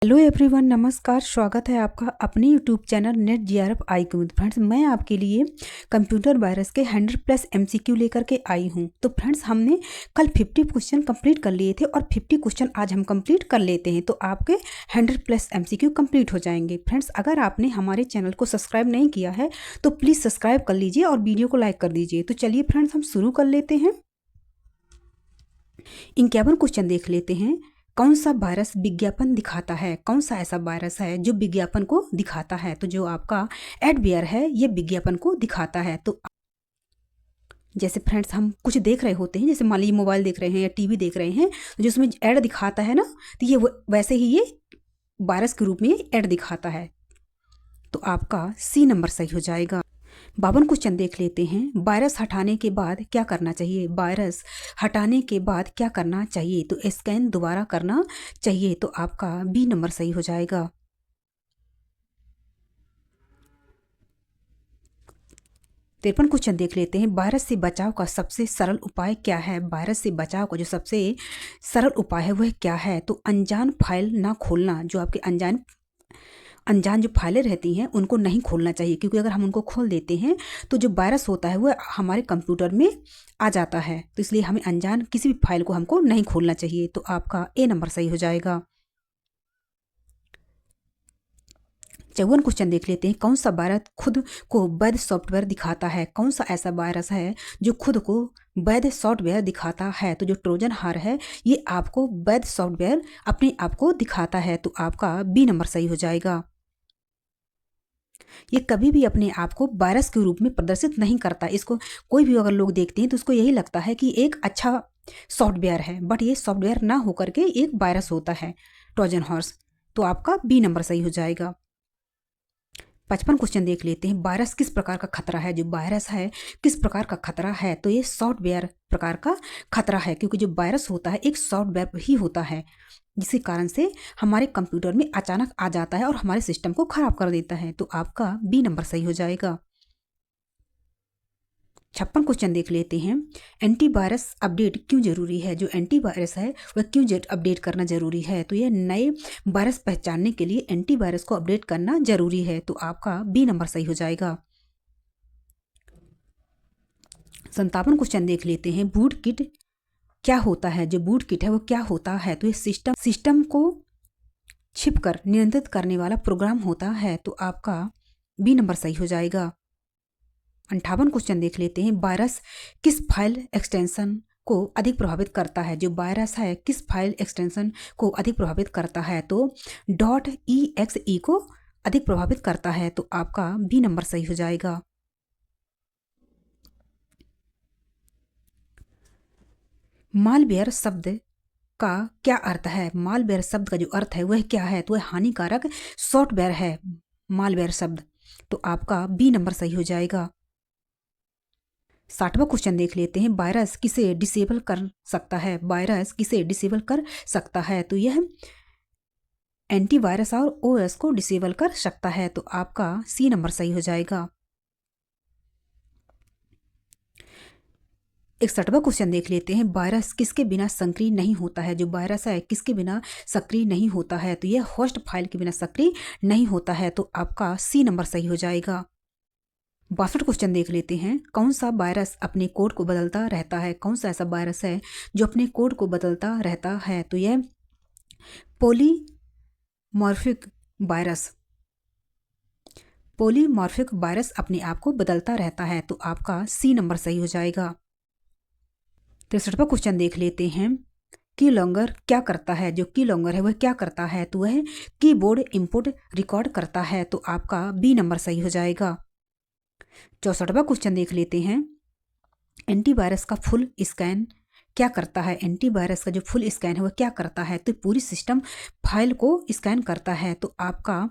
Hello everyone, नमस्कार। स्वागत है आपका अपने YouTube channel net GRF IQ में। फ्रेंड्स, मैं आपके लिए कंप्यूटर वायरस के 100+ MCQ लेकर के आई हूं। तो फ्रेंड्स, हमने कल 50 क्वेश्चन कंप्लीट कर लिए थे और 50 क्वेश्चन आज हम कंप्लीट कर लेते हैं तो आपके 100+ MCQ कंप्लीट हो जाएंगे। फ्रेंड्स, अगर आपने हमारे चैनल को सब्सक्राइब नहीं किया है तो प्लीज़ सब्सक्राइब कर लीजिए और वीडियो को लाइक कर दीजिए। तो चलिए फ्रेंड्स, हम शुरू कर लेते हैं। 51 क्वेश्चन देख लेते हैं। कौन सा वायरस विज्ञापन दिखाता है? कौन सा ऐसा वायरस है जो विज्ञापन को दिखाता है? तो जो आपका एडवेयर है ये विज्ञापन को दिखाता है। तो जैसे फ्रेंड्स, हम कुछ देख रहे होते हैं, जैसे मान लीजिए मोबाइल देख रहे हैं या टीवी देख रहे हैं, तो जिसमें ऐड दिखाता है ना, तो ये वैसे ही ये वायरस के रूप में ऐड दिखाता है। तो आपका C नंबर सही हो जाएगा। 52 क्वेश्चन देख लेते हैं। वायरस हटाने के बाद क्या करना चाहिए? वायरस हटाने के बाद क्या करना चाहिए? तो स्कैन दोबारा करना चाहिए। तो आपका B नंबर सही हो जाएगा। 53 क्वेश्चन देख लेते हैं। वायरस से बचाव का सबसे सरल उपाय क्या है? वायरस से बचाव का जो सबसे सरल उपाय है वह क्या है? तो अनजान फाइल ना खोलना। जो आपके अनजान जो फाइलें रहती हैं उनको नहीं खोलना चाहिए, क्योंकि अगर हम उनको खोल देते हैं तो जो वायरस होता है वो हमारे कंप्यूटर में आ जाता है। तो इसलिए हमें अनजान किसी भी फाइल को हमको नहीं खोलना चाहिए। तो आपका A नंबर सही हो जाएगा। 54 क्वेश्चन देख लेते हैं। कौन सा वायरस खुद को वैध सॉफ्टवेयर दिखाता है? कौन सा ऐसा वायरस है जो खुद को वैध सॉफ्टवेयर दिखाता है? तो जो ट्रोजन हॉर्स है ये आपको वैध सॉफ्टवेयर अपने आप को दिखाता है। तो आपका B नंबर सही हो जाएगा। ये कभी भी अपने आप को वायरस के रूप में प्रदर्शित नहीं करता। इसको कोई भी अगर लोग देखते हैं तो उसको यही लगता है कि एक अच्छा सॉफ्टवेयर है, बट ये सॉफ्टवेयर ना होकर के एक वायरस होता है, ट्रोजन हॉर्स। तो आपका B नंबर सही हो जाएगा। 55 क्वेश्चन देख लेते हैं। वायरस किस प्रकार का खतरा है? जो वायरस है किस प्रकार का खतरा है? तो ये सॉफ्टवेयर प्रकार का खतरा है, क्योंकि जो वायरस होता है एक सॉफ्टवेयर ही होता है, जिसके कारण से हमारे कंप्यूटर में अचानक आ जाता है और हमारे सिस्टम को खराब कर देता है। तो आपका B नंबर सही हो जाएगा। 56 क्वेश्चन देख लेते हैं। एंटीवायरस अपडेट क्यों जरूरी है? जो एंटीवायरस है वह क्यों अपडेट करना जरूरी है? तो यह नए वायरस पहचानने के लिए एंटीवायरस को अपडेट करना जरूरी है। तो आपका B नंबर सही हो जाएगा। 57 क्वेश्चन देख लेते हैं। बूट किट क्या होता है? जो बूट किट है वो क्या होता है? तो ये सिस्टम को छिपकर नियंत्रित करने वाला प्रोग्राम होता है। तो आपका B नंबर सही हो जाएगा। 58 क्वेश्चन देख लेते हैं। वायरस किस फाइल एक्सटेंशन को अधिक प्रभावित करता है? जो वायरस है किस फाइल एक्सटेंशन को अधिक प्रभावित करता है? तो .exe को अधिक प्रभावित करता है। तो आपका B नंबर सही हो जाएगा। मालवेयर शब्द का क्या अर्थ है? मालवेयर शब्द का जो अर्थ है वह क्या है? तो वह हानिकारक सॉफ्टवेयर है, मालवेयर शब्द। तो आपका B नंबर सही हो जाएगा। 60वां क्वेश्चन देख लेते हैं। वायरस किसे डिसेबल कर सकता है? वायरस किसे डिसेबल कर सकता है? तो यह एंटीवायरस और OS को डिसेबल कर सकता है। तो आपका C नंबर सही हो जाएगा। 61वां क्वेश्चन देख लेते हैं। वायरस किसके बिना सक्रिय नहीं होता है? जो वायरस है किसके बिना सक्रिय नहीं होता है? तो यह होस्ट फाइल के बिना सक्रिय नहीं होता है। तो आपका C नंबर सही हो जाएगा। 62 क्वेश्चन देख लेते हैं। कौन सा वायरस अपने कोड को बदलता रहता है? कौन सा ऐसा वायरस है जो अपने कोड को बदलता रहता है? तो यह पॉलीमॉर्फिक वायरस अपने आप को बदलता रहता है। तो आपका C नंबर सही हो जाएगा। 63वां क्वेश्चन देख लेते हैं। की लॉन्गर क्या करता है? जो की लॉन्गर है वह क्या करता है? तो वह कीबोर्ड इनपुट रिकॉर्ड करता है। तो आपका B नंबर सही हो जाएगा। 64वां क्वेश्चन देख लेते हैं। एंटीवायरस का फुल स्कैन क्या करता है? एंटीवायरस का जो फुल स्कैन है वह क्या करता है? तो पूरी सिस्टम फाइल को स्कैन करता है। तो आपका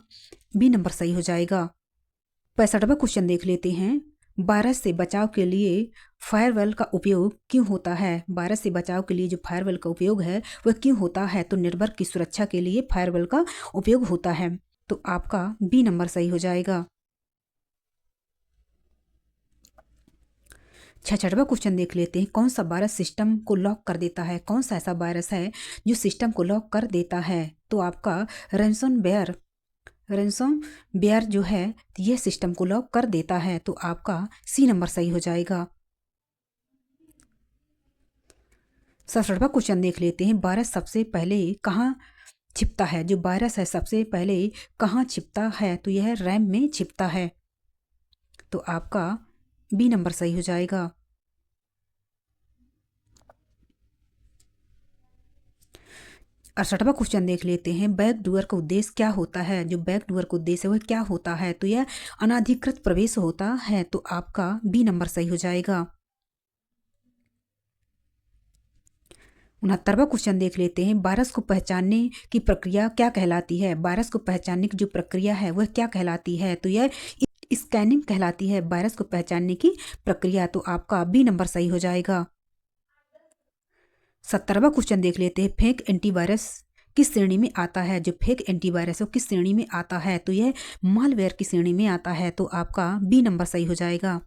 B नंबर सही हो जाएगा। 65वां क्वेश्चन देख लेते हैं। वायरस से बचाव के लिए फायरवॉल का उपयोग क्यों होता है? वायरस से बचाव के लिए जो फायरवॉल का उपयोग है वह क्यों होता है? तो नेटवर्क की सुरक्षा के लिए फायरवॉल का उपयोग होता है। तो आपका B नंबर सही हो जाएगा। छठवां क्वेश्चन देख लेते हैं, कौन सा वायरस सिस्टम को लॉक कर देता है? कौन सा ऐसा वायरस है जो सिस्टम को लॉक कर देता है? तो आपका रैनसम बेयर जो है यह सिस्टम को लॉक कर देता है। तो आपका सी नंबर सही हो जाएगा। 67वां क्वेश्चन देख लेते हैं, वायरस सबसे पहले कहाँ छिपता है? जो वायरस है सबसे पहले कहाँ छिपता है? तो यह रैम में छिपता है। तो आपका बी नंबर सही हो जाएगा। 68वां क्वेश्चन देख लेते हैं, बैकडोर का उद्देश्य क्या होता है? जो बैकडोर का उद्देश्य है वह क्या होता है? तो यह अनाधिकृत प्रवेश होता है। तो आपका बी नंबर सही हो जाएगा। 69वां क्वेश्चन देख लेते हैं, वायरस को पहचानने की प्रक्रिया क्या कहलाती है? वायरस को पहचानने की जो प्रक्रिया है वह क्या कहलाती है? तो यह स्कैनिंग कहलाती है, वायरस को पहचानने की प्रक्रिया। तो आपका बी नंबर सही हो जाएगा। 70वां क्वेश्चन देख लेते हैं, फेक एंटीवायरस किस श्रेणी में आता है? जो फेक एंटीवायरस है किस श्रेणी में आता है? तो यह मालवेयर की श्रेणी में आता है। तो आपका बी नंबर सही हो जाएगा।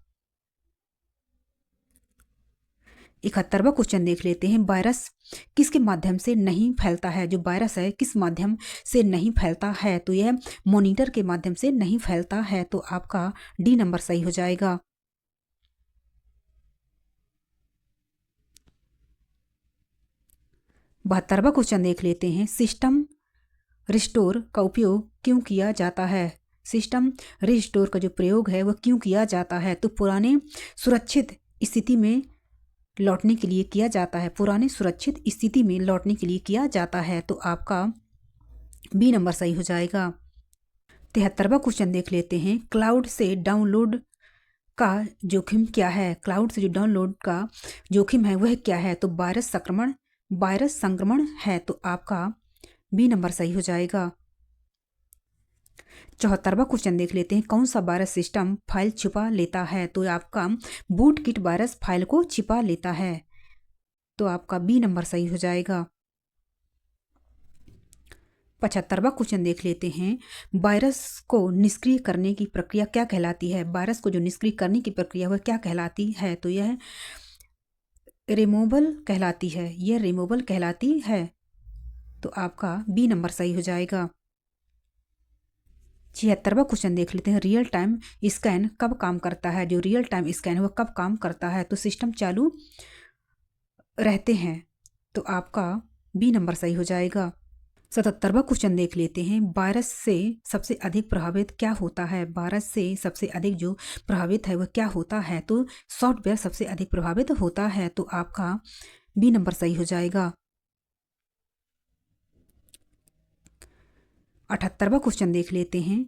71वां क्वेश्चन देख लेते हैं, वायरस किसके माध्यम से नहीं फैलता है? जो वायरस है किस माध्यम से नहीं फैलता है? तो यह मॉनिटर के माध्यम से नहीं फैलता है। तो आपका डी नंबर सही हो जाएगा। 72वां क्वेश्चन देख लेते हैं, सिस्टम रिस्टोर का उपयोग क्यों किया जाता है? सिस्टम रिस्टोर का जो प्रयोग है वह क्यों किया जाता है? तो पुराने सुरक्षित स्थिति में लौटने के लिए किया जाता है। पुराने सुरक्षित स्थिति में लौटने के लिए किया जाता है। तो आपका बी नंबर सही हो जाएगा। 73वां क्वेश्चन देख लेते हैं, क्लाउड से डाउनलोड का जोखिम क्या है? क्लाउड से जो डाउनलोड का जोखिम है वह क्या है? तो वायरस संक्रमण है। तो आपका बी नंबर सही हो जाएगा। 74वां क्वेश्चन देख लेते हैं, कौन सा वायरस सिस्टम फाइल छुपा लेता है? तो आपका बूटकिट वायरस फाइल को छिपा लेता है। तो आपका बी नंबर सही हो जाएगा। 75वां क्वेश्चन देख लेते हैं, वायरस को निष्क्रिय करने की प्रक्रिया क्या कहलाती है? वायरस को जो निष्क्रिय करने की प्रक्रिया वह क्या कहलाती है? तो यह रिमूवल कहलाती है। यह रिमूवल कहलाती है। तो आपका बी नंबर सही हो जाएगा। 76वां क्वेश्चन देख लेते हैं, रियल टाइम स्कैन कब काम करता है? जो रियल टाइम स्कैन है वह कब काम करता है? तो सिस्टम चालू रहते हैं। तो आपका बी नंबर सही हो जाएगा। 77वां क्वेश्चन देख लेते हैं, वायरस से सबसे अधिक प्रभावित क्या होता है? वायरस से सबसे अधिक जो प्रभावित है वह क्या होता है? तो सॉफ्टवेयर सबसे अधिक प्रभावित होता है। तो आपका बी नंबर सही हो जाएगा। 78वां क्वेश्चन देख लेते हैं,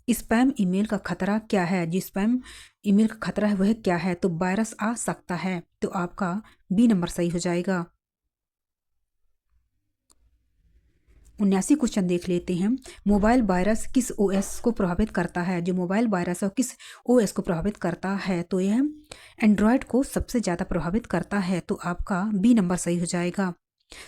स्पैम ईमेल का खतरा क्या है? जो स्पैम ईमेल का खतरा है वह क्या है? तो वायरस आ सकता है। तो आपका बी नंबर सही हो जाएगा। 79 क्वेश्चन देख लेते हैं, मोबाइल वायरस किस ओएस को प्रभावित करता है? जो मोबाइल वायरस है किस ओएस को प्रभावित करता है? तो यह एंड्रॉयड को सबसे ज़्यादा प्रभावित करता है। तो आपका बी नंबर सही हो जाएगा।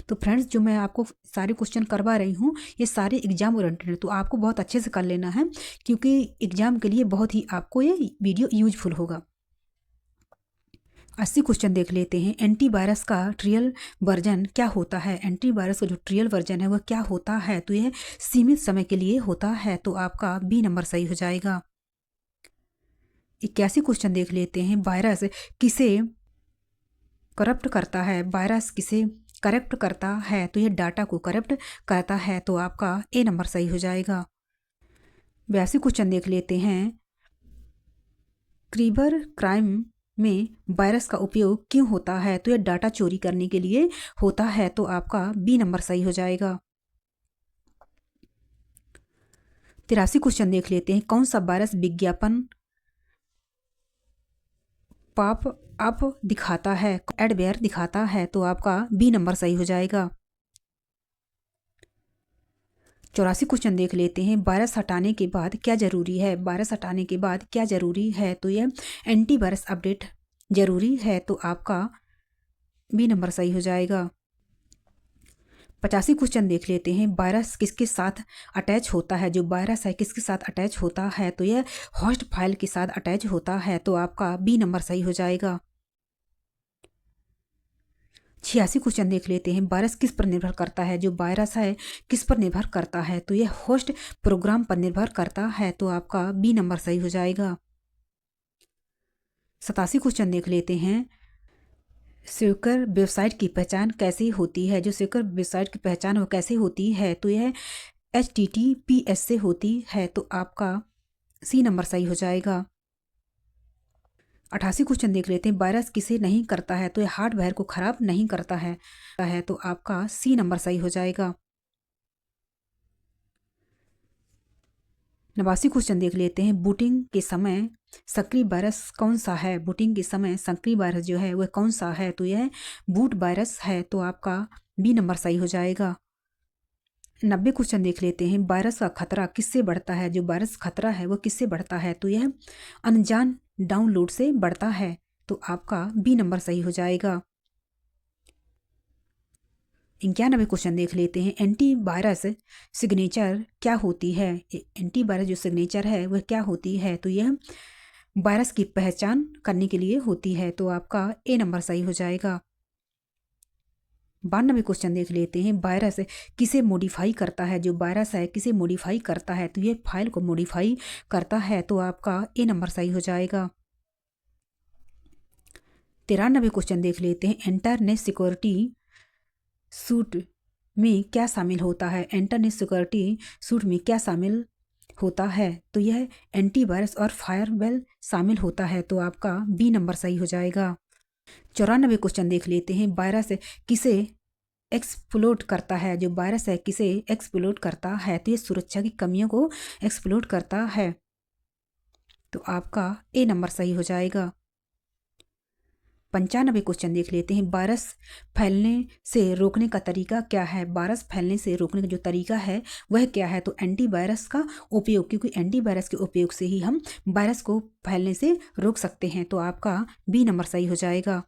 तो फ्रेंड्स, जो मैं आपको सारे क्वेश्चन करवा रही हूँ ये सारे एग्जाम ओरिएंटेड है। तो आपको बहुत अच्छे से कर लेना है क्योंकि एग्जाम के लिए बहुत ही आपको ये वीडियो यूजफुल होगा। 80 क्वेश्चन देख लेते हैं, एंटीवायरस का ट्रियल वर्जन क्या होता है? एंटीवायरस का जो ट्रियल वर्जन है वह क्या होता है? तो यह सीमित समय के लिए होता है। तो आपका बी नंबर सही हो जाएगा। 81 क्वेश्चन देख लेते हैं, वायरस किसे करप्ट करता है? वायरस किसे करप्ट करता है? तो यह डाटा को करप्ट करता है। तो आपका ए नंबर सही हो जाएगा। 82 क्वेश्चन देख लेते हैं, साइबर क्राइम में वायरस का उपयोग क्यों होता है? तो यह डाटा चोरी करने के लिए होता है। तो आपका बी नंबर सही हो जाएगा। 83 क्वेश्चन देख लेते हैं, कौन सा वायरस विज्ञापन पॉप अप दिखाता है? एडवेयर दिखाता है। तो आपका बी नंबर सही हो जाएगा। 84 क्वेश्चन देख लेते हैं, वायरस हटाने के बाद क्या जरूरी है? वायरस हटाने के बाद क्या जरूरी है? तो यह एंटीवायरस अपडेट जरूरी है। तो आपका बी नंबर सही हो जाएगा। 85 क्वेश्चन देख लेते हैं, वायरस किसके साथ अटैच होता है? जो वायरस है किसके साथ अटैच होता है? तो यह होस्ट फाइल के साथ अटैच होता है। तो आपका बी नंबर सही हो जाएगा। 86 क्वेश्चन देख लेते हैं। वायरस किस पर निर्भर करता है? जो वायरस है किस पर निर्भर करता है? तो यह होस्ट प्रोग्राम पर निर्भर करता है, तो आपका बी नंबर सही हो जाएगा। 87 क्वेश्चन देख लेते हैं। सिक्योर वेबसाइट की पहचान कैसे होती है? जो सिक्योर वेबसाइट की पहचान वो कैसे होती है? तो यह HTTPS से होती है, तो आपका सी नंबर सही हो जाएगा। 88 क्वेश्चन देख लेते हैं। वायरस किसे नहीं करता है? तो यह हार्डवेयर को खराब नहीं करता है, तो आपका सी नंबर सही हो जाएगा। 89 क्वेश्चन देख लेते हैं। बूटिंग के समय सक्रिय वायरस कौन सा है? बूटिंग के समय सक्रिय वायरस जो है वह कौन सा है? तो यह बूट वायरस है, तो आपका बी नंबर सही हो जाएगा। 90 क्वेश्चन देख लेते हैं। वायरस का खतरा किससे बढ़ता है? जो वायरस खतरा है वह किससे बढ़ता है? तो यह अनजान डाउनलोड से बढ़ता है, तो आपका बी नंबर सही हो जाएगा। 91 क्वेश्चन देख लेते हैं। एंटीवायरस सिग्नेचर क्या होती है? एंटीवायरस जो सिग्नेचर है वह क्या होती है? तो यह वायरस की पहचान करने के लिए होती है, तो आपका ए नंबर सही हो जाएगा। 92 क्वेश्चन देख लेते हैं। वायरस किसे मॉडिफाई करता है? जो वायरस है किसे मॉडिफाई करता है? तो ये फाइल को मॉडिफाई करता है, तो आपका ए नंबर सही हो जाएगा। 93 क्वेश्चन देख लेते हैं। इंटरनेट सिक्योरिटी सूट में क्या शामिल होता है? इंटरनेट सिक्योरिटी सूट में क्या शामिल होता है? तो यह एंटीवायरस और फायरवॉल शामिल होता है, तो आपका बी नंबर सही हो जाएगा। 94 क्वेश्चन देख लेते हैं। वायरस किसे एक्सप्लोड करता है? जो वायरस है किसे एक्सप्लोड करता है? तो ये सुरक्षा की कमियों को एक्सप्लोड करता है, तो आपका ए नंबर सही हो जाएगा। 95 क्वेश्चन देख लेते हैं। वायरस फैलने से रोकने का तरीका क्या है? वायरस फैलने से रोकने का जो तरीका है वह क्या है? तो एंटीवायरस का उपयोग, क्योंकि एंटीवायरस के उपयोग से ही हम वायरस को फैलने से रोक सकते हैं, तो आपका बी नंबर सही हो जाएगा।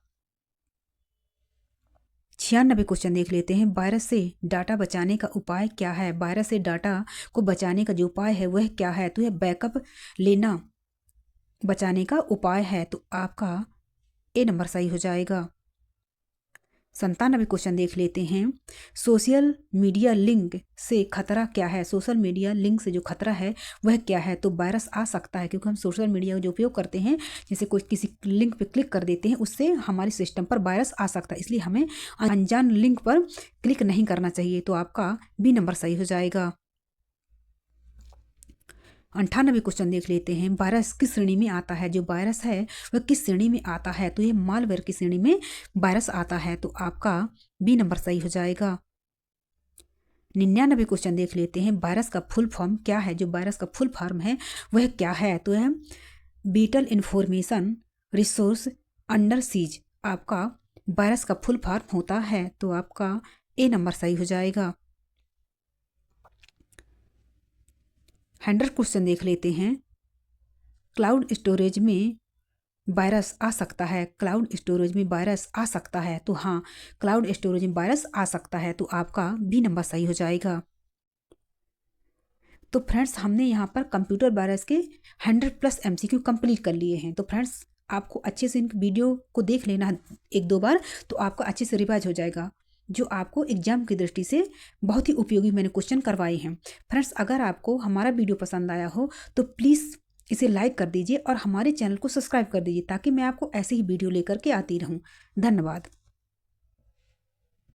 96 क्वेश्चन देख लेते हैं। वायरस से डाटा बचाने का उपाय क्या है? वायरस से डाटा को बचाने का जो उपाय है वह क्या है? तो यह बैकअप लेना बचाने का उपाय है, तो आपका ए नंबर सही हो जाएगा। 97 क्वेश्चन देख लेते हैं। सोशल मीडिया लिंक से खतरा क्या है? सोशल मीडिया लिंक से जो खतरा है वह क्या है? तो वायरस आ सकता है, क्योंकि हम सोशल मीडिया का जो उपयोग करते हैं, जैसे कोई किसी लिंक पे क्लिक कर देते हैं, उससे हमारे सिस्टम पर वायरस आ सकता है, इसलिए हमें अनजान लिंक पर क्लिक नहीं करना चाहिए, तो आपका बी नंबर सही हो जाएगा। 98 क्वेश्चन देख लेते हैं। वायरस किस श्रेणी में आता है? जो वायरस है वह किस श्रेणी में आता है? तो यह मालवेयर की श्रेणी में वायरस आता है, तो आपका बी नंबर सही हो जाएगा। 99 क्वेश्चन देख लेते हैं। वायरस का फुल फॉर्म क्या है? जो वायरस का फुल फॉर्म है वह क्या है? तो यह vital information resources under siege, आपका वायरस का फुल फॉर्म होता है, तो आपका ए नंबर सही हो जाएगा। 100 क्वेश्चन देख लेते हैं। क्लाउड स्टोरेज में वायरस आ सकता है? क्लाउड स्टोरेज में वायरस आ सकता है, तो हाँ, क्लाउड स्टोरेज में वायरस आ सकता है, तो आपका बी नंबर सही हो जाएगा। तो फ्रेंड्स, हमने यहाँ पर कंप्यूटर वायरस के 100+ MCQ कंप्लीट कर लिए हैं। तो फ्रेंड्स, आपको अच्छे से इन वीडियो को देख लेना 1-2 बार, तो आपका अच्छे से रिवाइज हो जाएगा, जो आपको एग्जाम की दृष्टि से बहुत ही उपयोगी मैंने क्वेश्चन करवाए हैं। फ्रेंड्स, अगर आपको हमारा वीडियो पसंद आया हो तो प्लीज़ इसे लाइक कर दीजिए और हमारे चैनल को सब्सक्राइब कर दीजिए, ताकि मैं आपको ऐसे ही वीडियो लेकर के आती रहूं। धन्यवाद।